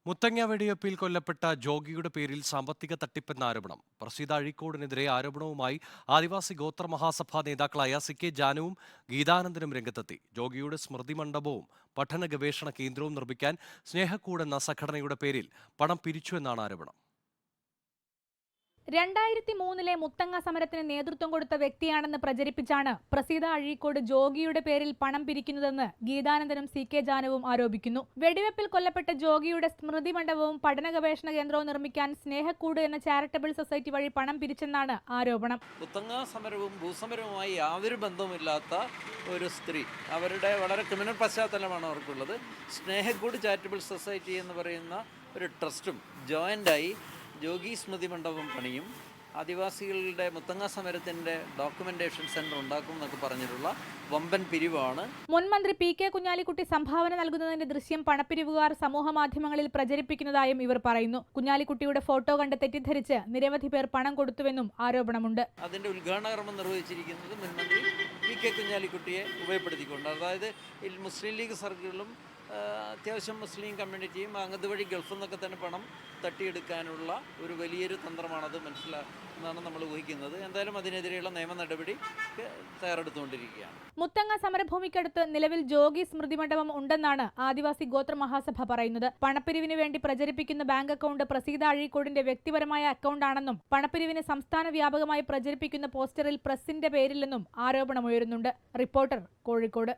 മുത്തങ്ങ വെടിവെപ്പിൽ കൊല്ലപ്പെട്ട ജോഗിയുടെ പേരിൽ സാമ്പത്തിക തട്ടിപ്പെന്ന ആരോപണം. പ്രസീത അഴീക്കോടിനെതിരെ ആരോപണവുമായി ആദിവാസി ഗോത്ര മഹാസഭാ നേതാക്കളായ CK ജാനുവും ഗീതാനന്ദനും രംഗത്തെത്തി. ജോഗിയുടെ സ്മൃതി മണ്ഡപവും പഠന ഗവേഷണ കേന്ദ്രവും നിർമ്മിക്കാൻ സ്നേഹക്കൂട് എന്ന സംഘടനയുടെ പേരിൽ പണം പിരിച്ചുവെന്നാണ് ആരോപണം. 2003 മുത്തങ്ങ സമരത്തിന് നേതൃത്വം കൊടുത്ത വ്യക്തിയാണെന്ന് പ്രചരിപ്പിച്ചാണ് പ്രസീത അഴീക്കോട് ജോഗിയുടെ പേരിൽ പണം പിരിക്കുന്നതെന്ന് ഗീതാനന്ദനും CK ജാനുവും ആരോപിക്കുന്നു. വെടിവെപ്പിൽ കൊല്ലപ്പെട്ട ജോഗിയുടെ സ്മൃതി മണ്ഡപവും പഠന ഗവേഷണ കേന്ദ്രവും നിർമ്മിക്കാൻ സ്നേഹക്കൂട് എന്ന ചാരിറ്റബിൾ സൊസൈറ്റി വഴി പണം പിരിച്ചെന്നാണ് ആരോപണം. മുത്തങ്ങ സമരവും ഭൂസമരവുമായി യാതൊരു ബന്ധവുമില്ലാത്ത ഒരു സ്ത്രീ, അവരുടെ വളരെ ക്രിമിനൽ പശ്ചാത്തലമാണ് അവർക്കുള്ളത്. സ്നേഹക്കൂട് ചാരിറ്റബിൾ സൊസൈറ്റി എന്ന് പറയുന്ന ഒരു ട്രസ്റ്റും ജോയിൻ്റായി ജോഗി സ്മൃതി മണ്ഡപം പണിയും ആദിവാസികളുടെ മുത്തങ്ങ സമരത്തിൻ്റെ ഡോക്യുമെന്റേഷൻ സെന്റർ ഉണ്ടാക്കും എന്നൊക്കെ പറഞ്ഞിട്ടുള്ള വമ്പൻ പിരിവാണ്. മുൻമന്ത്രി PK കുഞ്ഞാലിക്കുട്ടി സംഭാവന നൽകുന്നതിന്റെ ദൃശ്യം പണപ്പിരിവുകാർ സമൂഹ മാധ്യമങ്ങളിൽ പ്രചരിപ്പിക്കുന്നതായും ഇവർ പറയുന്നു. കുഞ്ഞാലിക്കുട്ടിയുടെ ഫോട്ടോ കണ്ട് തെറ്റിദ്ധരിച്ച് നിരവധി പേർ പണം കൊടുത്തുവെന്നും ആരോപണമുണ്ട്. അതിന്റെ ഉദ്ഘാടന കർമ്മം നിർവഹിച്ചിരിക്കുന്നത് മുൻമന്ത്രി PK കുഞ്ഞാലിക്കുട്ടിയെ ഉപയോഗപ്പെടുത്തിക്കൊണ്ട്, അതായത് മുസ്ലിം ലീഗ് സർക്കിളും അത്യാവശ്യം മുസ്ലിം കമ്മ്യൂണിറ്റിയും അങ്ങത് വഴി ഗൾഫിൽ നിന്നൊക്കെ തന്നെ പണം തട്ടിയെടുക്കാനുള്ള ഒരു വലിയൊരു തന്ത്രമാണത് എന്നാണ് നമ്മൾ ഊഹിക്കുന്നത്. എന്തായാലും അതിനെതിരെയുള്ള നിയമ നടപടി തയ്യാറെടുത്തുകൊണ്ടിരിക്കുകയാണ്. മുത്തങ്ങ സമരഭൂമിക്കടുത്ത് നിലവിൽ ജോഗി സ്മൃതി മണ്ഡപം ഉണ്ടെന്നാണ് ആദിവാസി ഗോത്ര മഹാസഭ പറയുന്നത്. പണപ്പിരിവിന് വേണ്ടി പ്രചരിപ്പിക്കുന്ന ബാങ്ക് അക്കൗണ്ട് പ്രസീത അഴീക്കോടിന്റെ വ്യക്തിപരമായ അക്കൗണ്ടാണെന്നും പണപ്പിരിവിന് സംസ്ഥാന വ്യാപകമായി പ്രചരിപ്പിക്കുന്ന പോസ്റ്ററിൽ പ്രസിന്റെ പേരില്ലെന്നും ആരോപണമുയരുന്നുണ്ട്. റിപ്പോർട്ടർ, കോഴിക്കോട്.